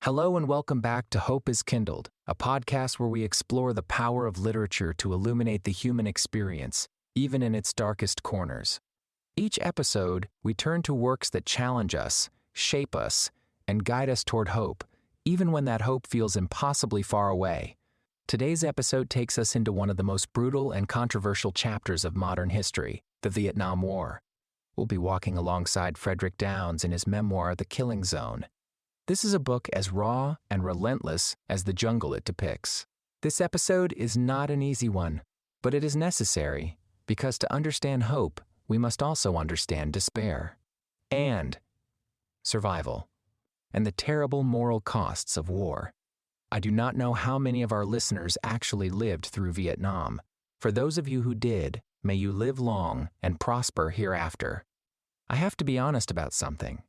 Hello and welcome back to Hope is Kindled, a podcast where we explore the power of literature to illuminate the human experience, even in its darkest corners. Each episode, we turn to works that challenge us, shape us, and guide us toward hope, even when that hope feels impossibly far away. Today's episode takes us into one of the most brutal and controversial chapters of modern history, the Vietnam War. We'll be walking alongside Frederick Downs in his memoir, The Killing Zone. This is a book as raw and relentless as the jungle it depicts. This episode is not an easy one, but it is necessary because to understand hope, we must also understand despair and survival and the terrible moral costs of war. I do not know how many of our listeners actually lived through Vietnam. For those of you who did, may you live long and prosper hereafter. I have to be honest about something.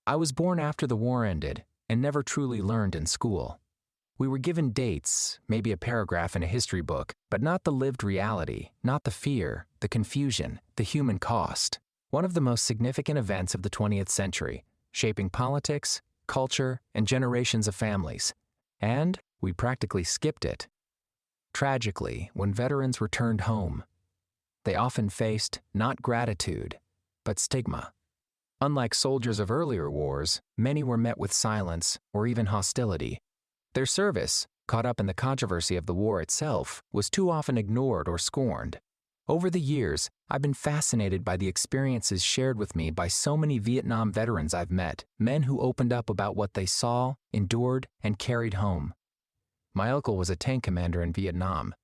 I was born after the war ended and never truly learned in school. We were given dates, maybe a paragraph in a history book, but not the lived reality, not the fear, the confusion, the human cost. One of the most significant events of the 20th century, shaping politics, culture, and generations of families. And we practically skipped it. Tragically, when veterans returned home, they often faced not gratitude, but stigma. Unlike soldiers of earlier wars, many were met with silence or even hostility. Their service, caught up in the controversy of the war itself, was too often ignored or scorned. Over the years, I've been fascinated by the experiences shared with me by so many Vietnam veterans I've met, men who opened up about what they saw, endured, and carried home. My uncle was a tank commander in Vietnam.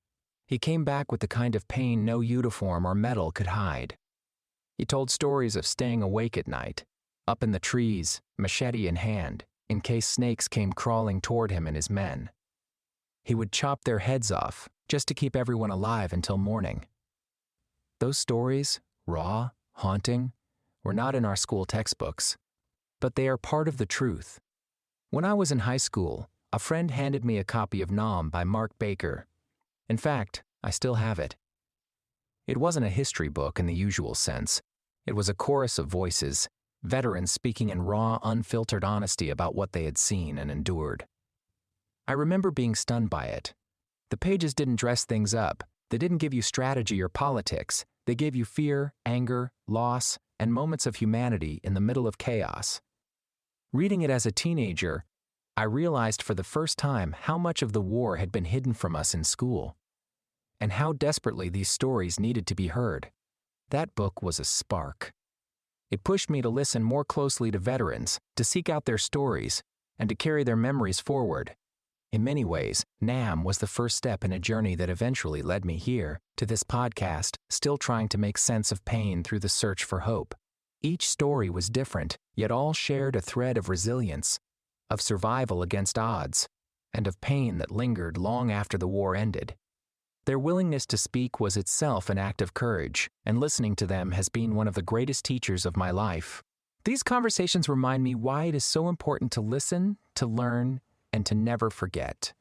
He came back with the kind of pain no uniform or medal could hide. He told stories of staying awake at night, up in the trees, machete in hand, in case snakes came crawling toward him and his men. He would chop their heads off just to keep everyone alive until morning. Those stories, raw, haunting, were not in our school textbooks, but they are part of the truth. When I was in high school, a friend handed me a copy of Nam by Mark Baker. In fact, I still have it. It wasn't a history book in the usual sense. It was a chorus of voices, veterans speaking in raw, unfiltered honesty about what they had seen and endured. I remember being stunned by it. The pages didn't dress things up. They didn't give you strategy or politics. They gave you fear, anger, loss, and moments of humanity in the middle of chaos. Reading it as a teenager, I realized for the first time how much of the war had been hidden from us in school, and how desperately these stories needed to be heard. That book was a spark. It pushed me to listen more closely to veterans, to seek out their stories, and to carry their memories forward. In many ways, Nam was the first step in a journey that eventually led me here, to this podcast, still trying to make sense of pain through the search for hope. Each story was different, yet all shared a thread of resilience, of survival against odds, and of pain that lingered long after the war ended. Their willingness to speak was itself an act of courage, and listening to them has been one of the greatest teachers of my life. These conversations remind me why it is so important to listen, to learn, and to never forget.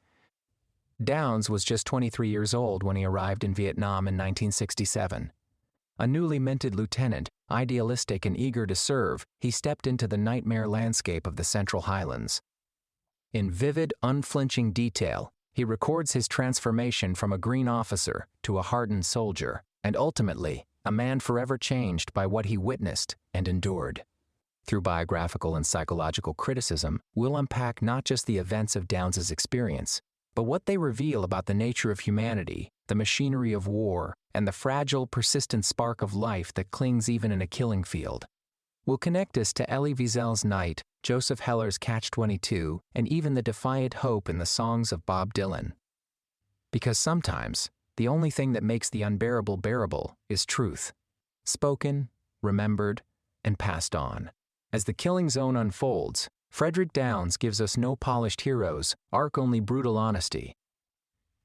Downs was just 23 years old when he arrived in Vietnam in 1967. A newly minted lieutenant, idealistic and eager to serve, he stepped into the nightmare landscape of the Central Highlands. In vivid, unflinching detail, he records his transformation from a green officer to a hardened soldier, and ultimately, a man forever changed by what he witnessed and endured. Through biographical and psychological criticism, we'll unpack not just the events of Downs' experience, but what they reveal about the nature of humanity, the machinery of war, and the fragile, persistent spark of life that clings even in a killing field. We'll connect us to Elie Wiesel's Night, Joseph Heller's Catch-22, and even the defiant hope in the songs of Bob Dylan. Because sometimes, the only thing that makes the unbearable bearable is truth. Spoken, remembered, and passed on. As The Killing Zone unfolds, Frederick Downs gives us no polished heroes, only brutal honesty.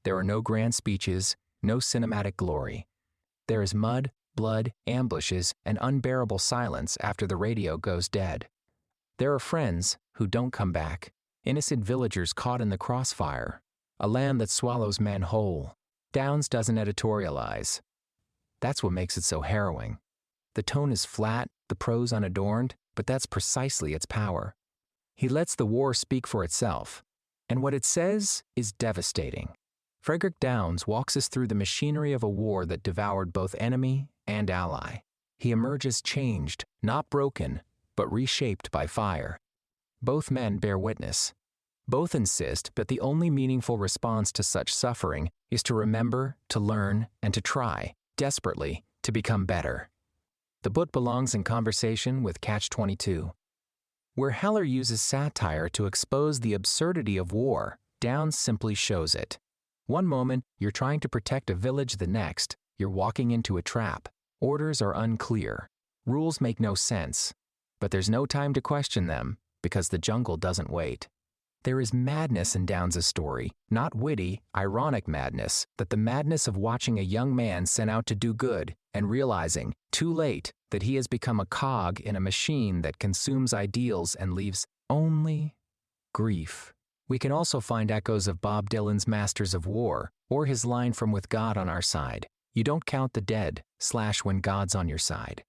There are no grand speeches, no cinematic glory. There is mud, blood, ambushes, and unbearable silence after the radio goes dead. There are friends who don't come back, innocent villagers caught in the crossfire, a land that swallows men whole. Downs doesn't editorialize. That's what makes it so harrowing. The tone is flat, the prose unadorned, but that's precisely its power. He lets the war speak for itself, and what it says is devastating. Frederick Downs walks us through the machinery of a war that devoured both enemy and ally. He emerges changed, not broken, but reshaped by fire. Both men bear witness. Both insist that the only meaningful response to such suffering is to remember, to learn, and to try, desperately, to become better. The book belongs in conversation with Catch-22. Where Heller uses satire to expose the absurdity of war, Downs simply shows it. One moment, you're trying to protect a village, the next, you're walking into a trap. Orders are unclear. Rules make no sense. But there's no time to question them, because the jungle doesn't wait. There is madness in Downs' story, not witty, ironic madness, but the madness of watching a young man sent out to do good and realizing, too late, that he has become a cog in a machine that consumes ideals and leaves only grief. We can also find echoes of Bob Dylan's Masters of War, or his line from With God on Our Side, "You don't count the dead, / when God's on your side."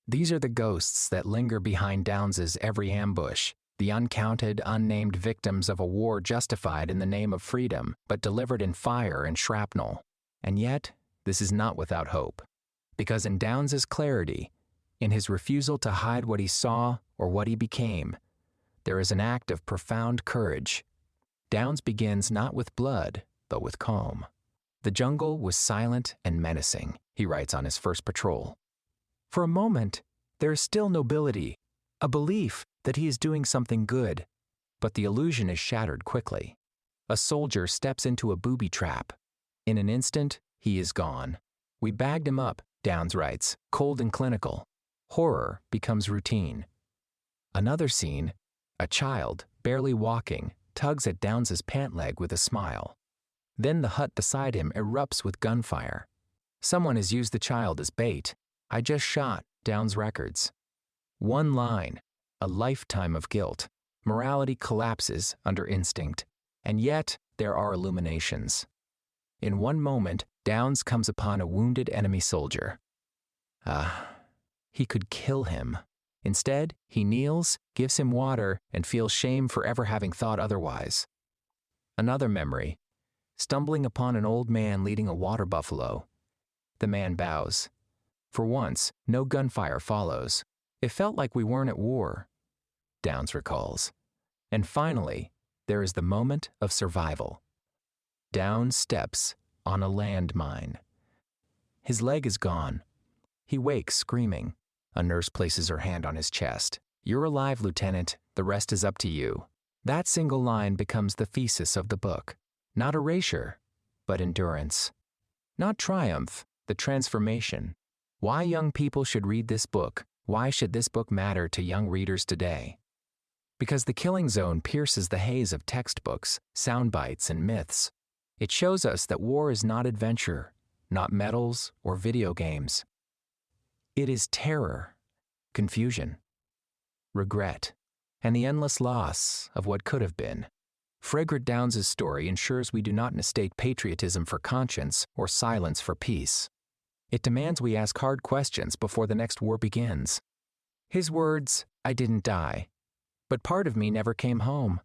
These are the ghosts that linger behind Downs' every ambush, the uncounted, unnamed victims of a war justified in the name of freedom, but delivered in fire and shrapnel. And yet, this is not without hope. Because in Downs' clarity, in his refusal to hide what he saw or what he became, there is an act of profound courage. Downs begins not with blood, but with calm. "The jungle was silent and menacing," he writes on his first patrol. For a moment, there is still nobility, a belief that he is doing something good, but the illusion is shattered quickly. A soldier steps into a booby trap. In an instant, he is gone. "We bagged him up," Downs writes, cold and clinical. Horror becomes routine. Another scene, a child, barely walking, tugs at Downs' pant leg with a smile. Then the hut beside him erupts with gunfire. Someone has used the child as bait. "I just shot," Downs records. One line, a lifetime of guilt. Morality collapses under instinct. And yet, there are illuminations. In one moment, Downs comes upon a wounded enemy soldier. He could kill him. Instead, he kneels, gives him water, and feels shame for ever having thought otherwise. Another memory, stumbling upon an old man leading a water buffalo. The man bows. For once, no gunfire follows. "It felt like we weren't at war," Downs recalls. And finally, there is the moment of survival. Downs steps on a landmine. His leg is gone. He wakes screaming. A nurse places her hand on his chest. "You're alive, Lieutenant. The rest is up to you." That single line becomes the thesis of the book. Not erasure, but endurance. Not triumph, the transformation. Why young people should read this book. Why should this book matter to young readers today? Because The Killing Zone pierces the haze of textbooks, sound bites, and myths. It shows us that war is not adventure, not medals or video games. It is terror, confusion, regret, and the endless loss of what could have been. Frederick Downs' story ensures we do not mistake patriotism for conscience or silence for peace. It demands we ask hard questions before the next war begins. His words, "I didn't die, but part of me never came home,"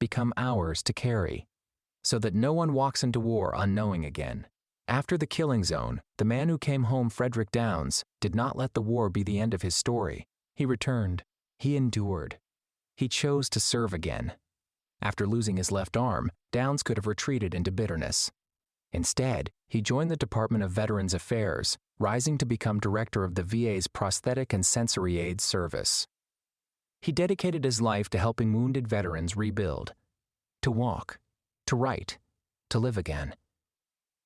become ours to carry, so that no one walks into war unknowing again. After The Killing Zone, the man who came home, Frederick Downs, did not let the war be the end of his story. He returned. He endured. He chose to serve again. After losing his left arm, Downs could have retreated into bitterness. Instead, he joined the Department of Veterans Affairs, rising to become director of the VA's Prosthetic and Sensory Aid Service. He dedicated his life to helping wounded veterans rebuild, to walk, to write, to live again.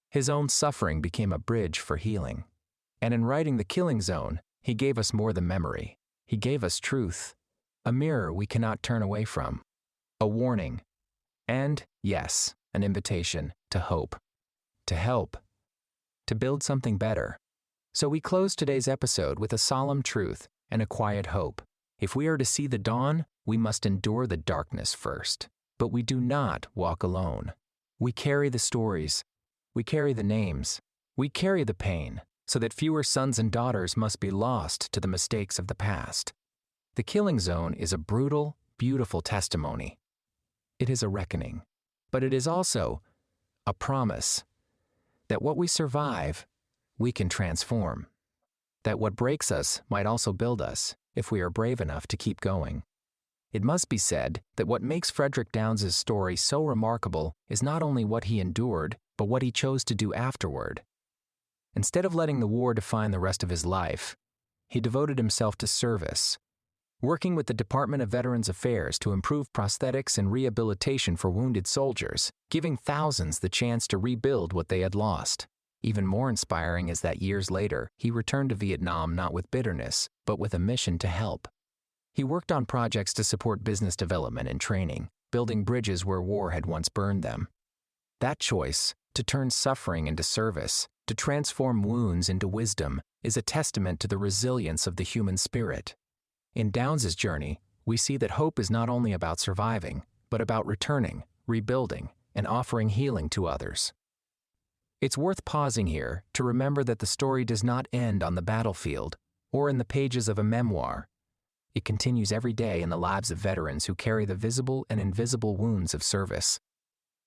His own suffering became a bridge for healing. And in writing The Killing Zone, he gave us more than memory. He gave us truth, a mirror we cannot turn away from, a warning, and, yes, an invitation to hope, to help, to build something better. So we close today's episode with a solemn truth and a quiet hope. If we are to see the dawn, we must endure the darkness first. But we do not walk alone. We carry the stories. We carry the names. We carry the pain, so that fewer sons and daughters must be lost to the mistakes of the past. The Killing Zone is a brutal, beautiful testimony. It is a reckoning, but it is also a promise that what we survive, we can transform. That what breaks us might also build us if we are brave enough to keep going. It must be said that what makes Frederick Downs' story so remarkable is not only what he endured, but what he chose to do afterward. Instead of letting the war define the rest of his life, he devoted himself to service, working with the Department of Veterans Affairs to improve prosthetics and rehabilitation for wounded soldiers, giving thousands the chance to rebuild what they had lost. Even more inspiring is that years later, he returned to Vietnam not with bitterness, but with a mission to help. He worked on projects to support business development and training, building bridges where war had once burned them. That choice, to turn suffering into service, to transform wounds into wisdom, is a testament to the resilience of the human spirit. In Downs' journey, we see that hope is not only about surviving, but about returning, rebuilding, and offering healing to others. It's worth pausing here to remember that the story does not end on the battlefield or in the pages of a memoir. It continues every day in the lives of veterans who carry the visible and invisible wounds of service.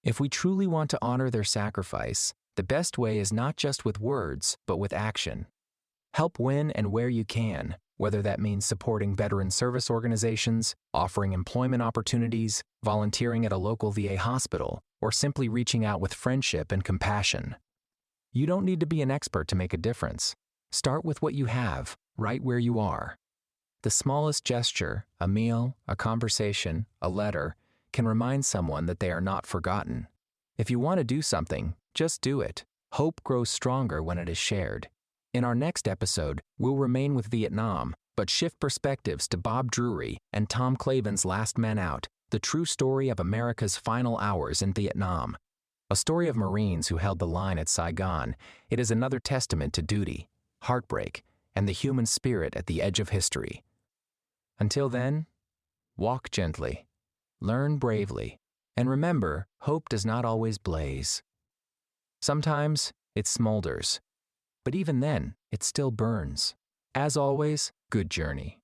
If we truly want to honor their sacrifice, the best way is not just with words, but with action. Help when and where you can, whether that means supporting veteran service organizations, offering employment opportunities, volunteering at a local VA hospital, or simply reaching out with friendship and compassion. You don't need to be an expert to make a difference. Start with what you have, right where you are. The smallest gesture, a meal, a conversation, a letter, can remind someone that they are not forgotten. If you want to do something, just do it. Hope grows stronger when it is shared. In our next episode, we'll remain with Vietnam, but shift perspectives to Bob Drury and Tom Clavin's Last Man Out, the true story of America's final hours in Vietnam. A story of Marines who held the line at Saigon, it is another testament to duty, heartbreak, and the human spirit at the edge of history. Until then, walk gently, learn bravely, and remember, hope does not always blaze. Sometimes it smolders, but even then, it still burns. As always, good journey.